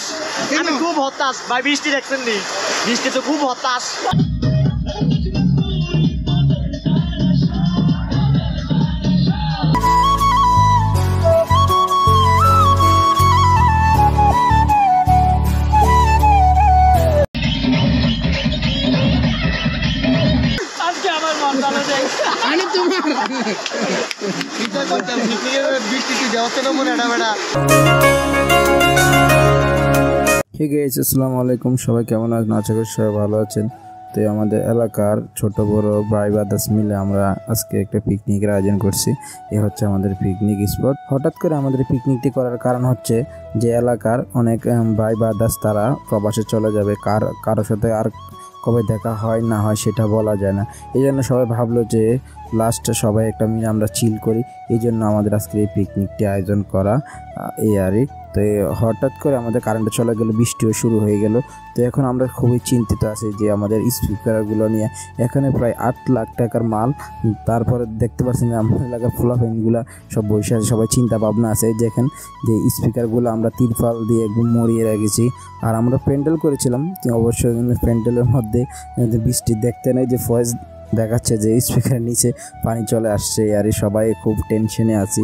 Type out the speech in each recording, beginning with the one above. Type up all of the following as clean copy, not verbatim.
হতাশ, আমি খুব হতাশ ভাই। বৃষ্টি দেখছেন নি? বৃষ্টি তো খুব হতাশ। আজকে আমার মন ভালো নেই। আমি তোমার বৃষ্টি দেওয়াতে না মনে এটা বেড়া। হে গাইস, আসসালামু আলাইকুম। সবাই কেমন আছেন? আশা করি সবাই ভালো আছেন। তো আমাদের এলাকার ছোট বড় ভাই ব্রাদার্স মিলে আমরা আজকে একটা পিকনিকের আয়োজন করছি। এ হচ্ছে আমাদের পিকনিক স্পট। হঠাৎ করে আমাদের পিকনিকটি করার কারণ হচ্ছে যে এলাকার অনেক ভাই ব্রাদার্স তারা প্রবাসে চলে যাবে, কারোর সাথে আর কবে দেখা হয় না হয় সেটা বলা যায় না। এই জন্য সবাই ভাবলো যে লাস্টে সবাই একটা মিলে আমরা চিল করি, এই জন্য আমাদের আজকে এই পিকনিকটি আয়োজন করা এই আরই। তো হঠাৎ করে আমাদের কারেন্টে চলে গেল, বৃষ্টিও শুরু হয়ে গেল। তো এখন আমরা খুবই চিন্তিত আছি যে আমাদের স্পিকারগুলো নিয়ে এখানে প্রায় 8 লাখ টাকার মাল। তারপরে দেখতে পাচ্ছেন যে আমাদের এলাকার ফ্লোফ্যানগুলো সব বসে আছে, সবাই চিন্তা ভাবনা আছে। দেখেন যে স্পিকারগুলো আমরা তিরপাল দিয়ে একদম মরিয়ে রেখেছি। আর আমরা প্যান্ডেল করেছিলাম, অবশ্যই প্যান্ডেলের মধ্যে বৃষ্টি দেখতে নেই যে ফয়েজ দেখাচ্ছে যে স্পিকারের নিচে পানি চলে আসছে। আর সবাই খুব টেনশনে আছি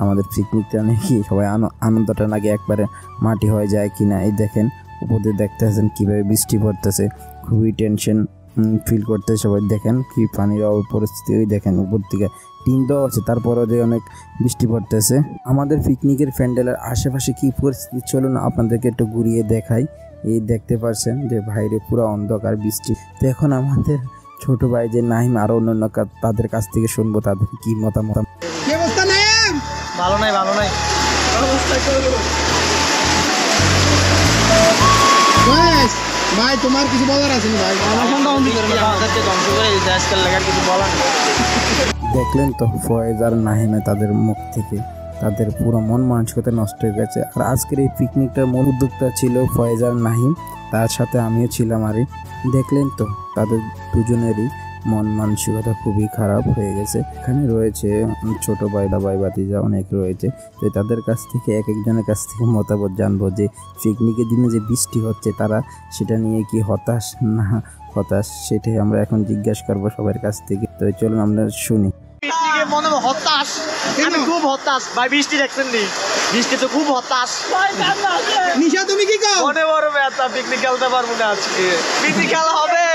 আমাদের পিকনিকটা নাকি সবাই আনন্দটা নাকি একবারে মাটি হয়ে যায় কিনা। এই দেখেন উপর দিয়ে দেখতে আছেন কীভাবে বৃষ্টি পড়তেছে, খুবই টেনশন ফিল করতে সবাই। দেখেন কি পানির পরিস্থিতি, ওই দেখেন উপর থেকে টিন দেওয়া আছে, তারপরে যে অনেক বৃষ্টি পড়তেছে। আমাদের পিকনিকের প্যান্ডেলের আশেপাশে কি পরিস্থিতি চলুন আপনাদেরকে একটু ঘুরিয়ে দেখাই। এই দেখতে পাচ্ছেন যে বাইরে পুরো অন্ধকার বৃষ্টি। তো এখন আমাদের ছোট ভাই যে নাহিম আরো অন্যান্য তাদের কাছ থেকে শুনবো তাদের কি মতামত। কি অবস্থা নাম? ভালো নাই, ভালো নাই বয়স ভাই, তোমার কিছু বলার আছে না ভাই? আমাদেরকে ধ্বংস করে দিতে আজকাল লাগার কিছু বলার নেই। দেখলেন তো ফয়েজ আর নাহিমে তাদের মুখ থেকে তাদের পুরো মন মানসিকতা নষ্ট হয়ে গেছে। আর আজকের এই পিকনিকটার মূল উদ্যোক্তা ছিল ফয়েজ আর নাহিম, তার সাথে আমিও ছিলাম। আর দেখলেন তো তাদের দুজনেরই মন মানসিকতা খুবই খারাপ হয়ে গেছে। এখানে রয়েছে ছোট ভাই ভাতিজা অনেক রয়েছে। তো তাদের কাছ থেকে এক একজনের কাছ থেকে মতামত জানবো যে পিকনিকের দিনে যে বৃষ্টি হচ্ছে তারা সেটা নিয়ে কি হতাশ না হতাশ, সেটাই আমরা এখন জিজ্ঞাসা করবো সবার কাছ থেকে। তো চলুন আমরা শুনি। মনে হতাশ, আমি খুব হতাশ ভাই। বৃষ্টি দেখছেন নি? বৃষ্টি তো খুব হতাশ। নিশা তুমি কি কও? মনে বড় ব্যথা, পিকনিক খেলতে পারবো না আজকে। পিকনিক খেলা হবে।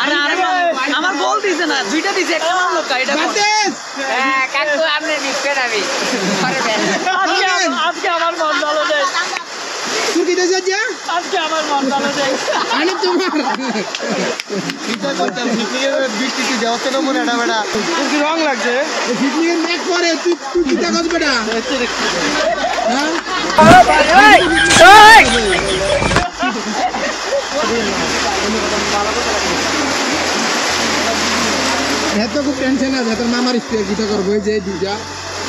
আরে আমার গোল দিছে না, দুইটা দিছে, একটা মারলো কাইটা হ্যাঁ কাকু আপনি নিচ্ছেন আমি আজকে আমার মন ভালো নেই। তুই কি দেশে যা? আজকে আমার মন ভালো নেই। আমি তোমার বৃষ্টি দেওয়াতে না মনে এটা বেড়া। তোর কি রং লাগছে? পিকনিকের মেঘ পরে তুই কি কাগজ বেটা? হ্যাঁ এত খুব টেনশন আছে, তোর মামার স্ত্রী গীতা করবো যে দুইটা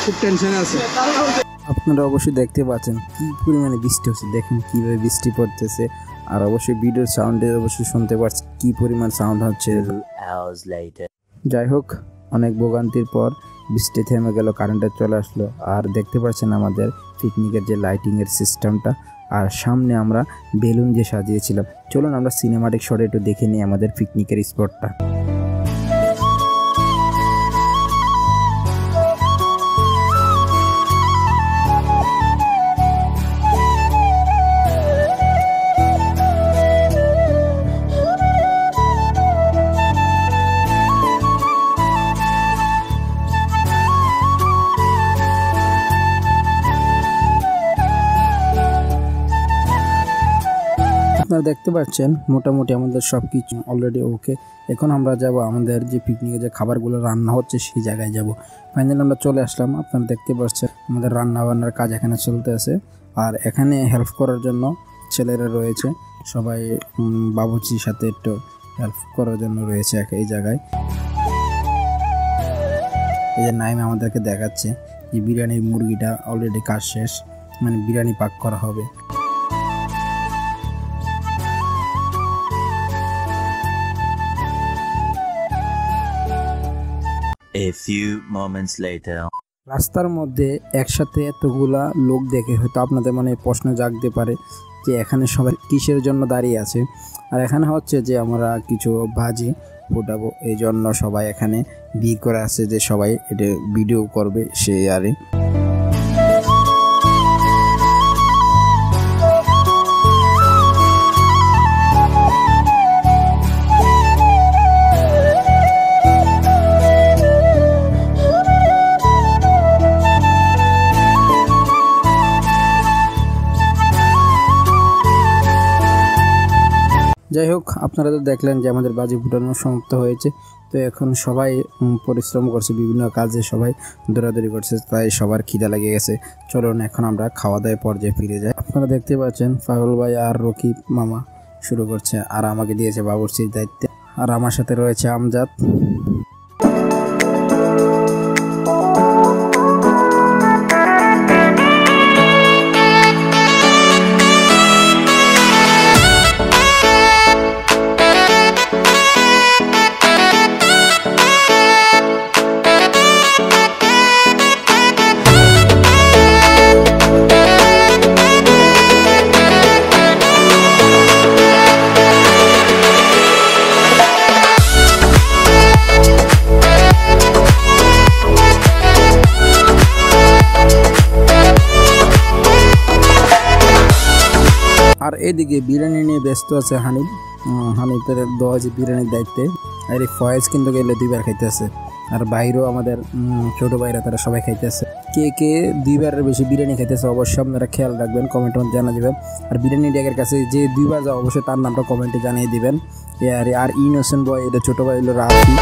খুব টেনশন আছে। আপনারা অবশ্যই দেখতে পাচ্ছেন কি পরিমাণে বৃষ্টি হচ্ছে, দেখেন কিভাবে বৃষ্টি পড়তেছে। আর অবশ্যই ভিডিওর সাউন্ডে অবশ্যই শুনতে পাচ্ছি কি পরিমাণ সাউন্ড হচ্ছে। যাই হোক, অনেক ভোগান্তির পর বৃষ্টি থেমে গেল, কারেন্টে চলে আসলো। আর দেখতে পাচ্ছেন আমাদের পিকনিকের যে লাইটিংয়ের সিস্টেমটা, আর সামনে আমরা বেলুন দিয়ে সাজিয়েছিলাম। চলুন আমরা সিনেমাটিক শটে একটু দেখে নিই আমাদের পিকনিকের স্পটটা। আপনারা দেখতে পাচ্ছেন মোটামুটি আমাদের সব কিছু অলরেডি ওকে। এখন আমরা যাব আমাদের যে পিকনিকে যে খাবারগুলো রান্না হচ্ছে সেই জায়গায় যাব। ফাইনালি আমরা চলে আসলাম। আপনারা দেখতে পাচ্ছেন আমাদের রান্না বান্নার কাজ এখানে চলতে আছে। আর এখানে হেল্প করার জন্য ছেলেরা রয়েছে, সবাই বাবুচির সাথে একটু হেল্প করার জন্য রয়েছে এই জায়গায়। এই যে নাইম আমাদেরকে দেখাচ্ছে যে বিরিয়ানির মুরগিটা অলরেডি কাজ শেষ, মানে বিরিয়ানি পাক করা হবে। A few moments later. রাস্তার মধ্যে একসাথে এতগুলা লোক দেখে হয়তো আপনাদের মনে প্রশ্ন জাগতে পারে যে এখানে সবাই কিসের জন্য দাঁড়িয়ে আছে। আর এখানে হচ্ছে যে আমরা কিছু ভাজি ফোটাবো, এই জন্য সবাই এখানে ভিড় করে আছে যে সবাই এটা ভিডিও করবে সেই আরে। যাই হোক, আপনারা তো দেখলেন যে আমাদের বাজি ফুটানো সমাপ্ত হয়েছে। তো এখন সবাই পরিশ্রম করছে, বিভিন্ন কাজে সবাই দৌড়াদৌড়ি করছে, তাই সবার খিদা লেগে গেছে। চলুন এখন আমরা খাওয়া দাওয়ার পর্যায়ে ফিরে যাই। আপনারা দেখতে পাচ্ছেন পাগল ভাই আর রকিব মামা শুরু করছে, আর আমাকে দিয়েছে বাবুর্চির দায়িত্বে, আর আমার সাথে রয়েছে আমজাদ। আর এদিকে বিরিয়ানি নিয়ে ব্যস্ত আছে হানিফের দেওয়া হয়েছে বিরিয়ানির দায়িত্বে। আর এই ফয়েজ কিন্তু গেলে 2বার খাইতেছে, আর বাইরেও আমাদের ছোট ভাইরা তারা সবাই খাইতেছে। কে কে 2বারের বেশি বিরিয়ানি খাইতেছে অবশ্যই আপনারা খেয়াল রাখবেন, কমেন্টে জানা দিবেন। আর বিরিয়ানি ড্যাগের কাছে যে 2বার যাও অবশ্যই তার নামটা কমেন্টে জানিয়ে দিবেন। আর ইনোসেন্ট বয়, এটা ছোট ভাই হলো রাফি।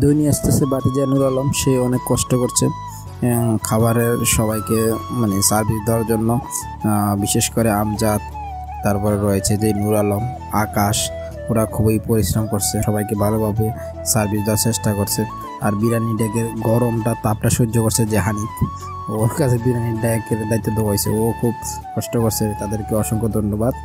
দই নিয়ে আসতেছে বাতিজা নুর আলম, সে অনেক কষ্ট করছে খাবারের সবাইকে মানে সার্ভিস দেওয়ার জন্য। বিশেষ করে আমজাদ, তারপরে রয়েছে যে নুর আলম, আকাশ, ওরা খুবই পরিশ্রম করছে, সবাইকে ভালোভাবে সার্ভিস দেওয়ার চেষ্টা করছে। আর বিরিয়ানি ড্যাগের গরমটা তাপটা সহ্য করছে যে হানিফ, ওর কাছে বিরিয়ানি ড্যাগের দায়িত্ব দেওয়া হয়েছে, ও খুব কষ্ট করছে, তাদেরকে অসংখ্য ধন্যবাদ।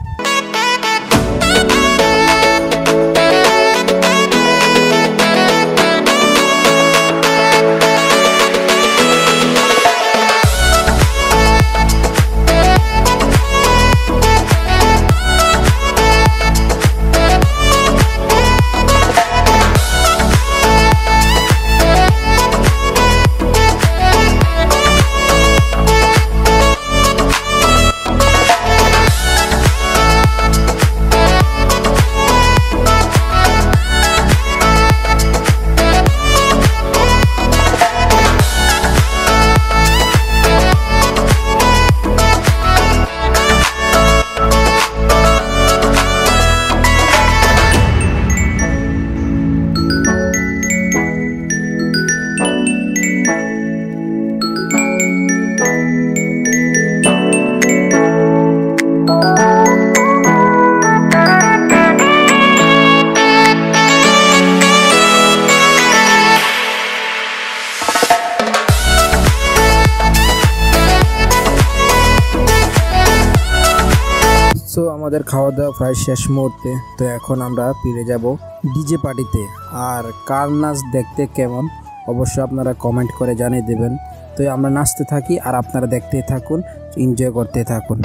সো আমাদের খাওয়া দাওয়া প্রায় শেষ মুহূর্তে। তো এখন আমরা ফিরে যাব ডিজে পার্টিতে। আর কার নাচ দেখতে কেমন অবশ্যই আপনারা কমেন্ট করে জানিয়ে দেবেন। তো আমরা নাচতে থাকি আর আপনারা দেখতে থাকুন, এনজয় করতে থাকুন।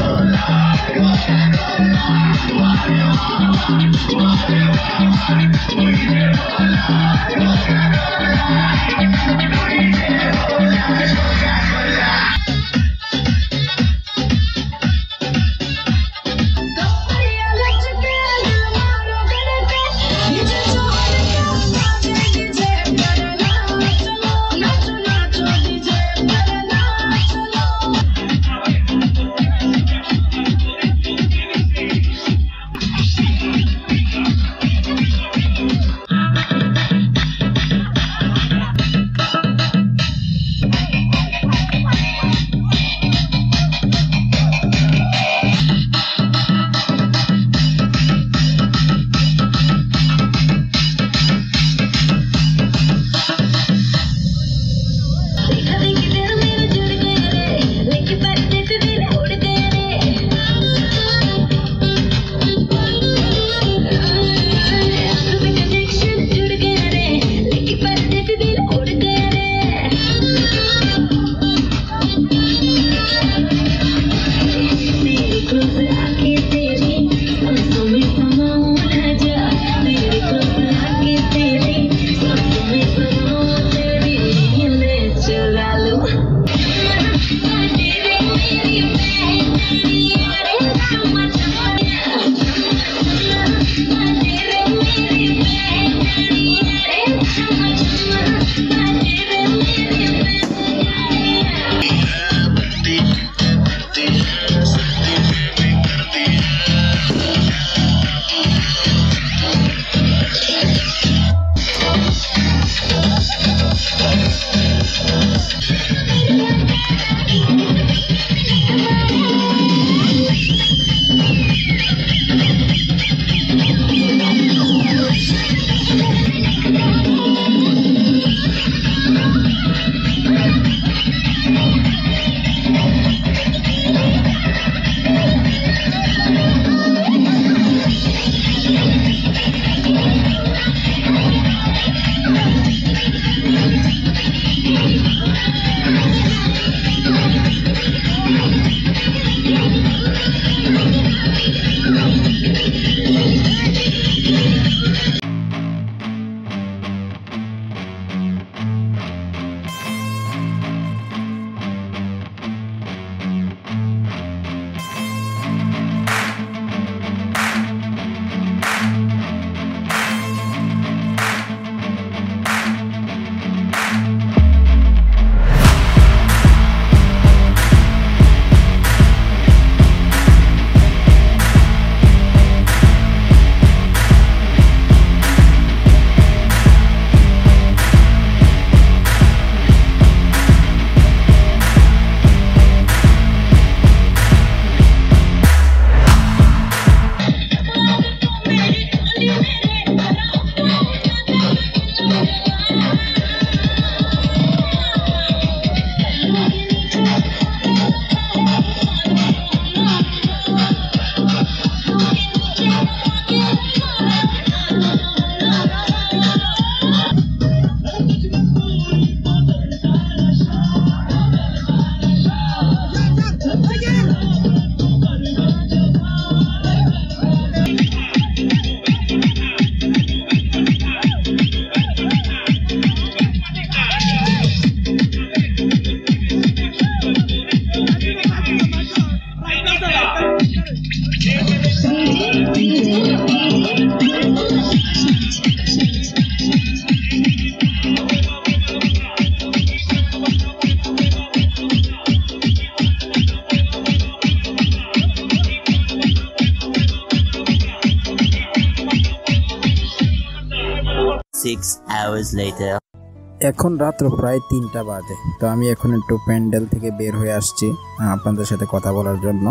এখন রাত্র প্রায় 3টা বাজে। তো আমি এখন একটু প্যান্ডেল থেকে বের হয়ে আসছি আপনাদের সাথে কথা বলার জন্য।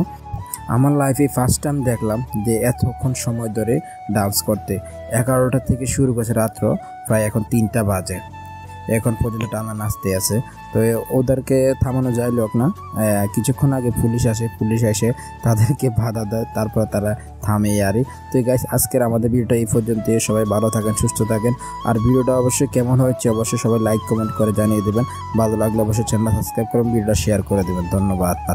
আমার লাইফে ফার্স্ট টাইম দেখলাম যে এতক্ষণ সময় ধরে ডান্স করতে। 11টা থেকে শুরু করেছে রাত্র, প্রায় এখন 3টা বাজে, এখন পর্যন্ত টানা নাচতে আছে। তো ওদেরকে থামানো যায় লোক না। কিছুক্ষণ আগে পুলিশ আসে, পুলিশ এসে তাদেরকে বাধা দেয়, তারপর তারা থামে আরই। তো গাইস, আজকের আমাদের ভিডিওটা এই পর্যন্ত। সবাই ভালো থাকেন, সুস্থ থাকেন। আর ভিডিওটা অবশ্যই কেমন হয়েছে অবশ্যই সবাই লাইক কমেন্ট করে জানিয়ে দেবেন। ভালো লাগলে অবশ্যই চ্যানেল সাবস্ক্রাইব করুন, ভিডিওটা শেয়ার করে দেবেন। ধন্যবাদ।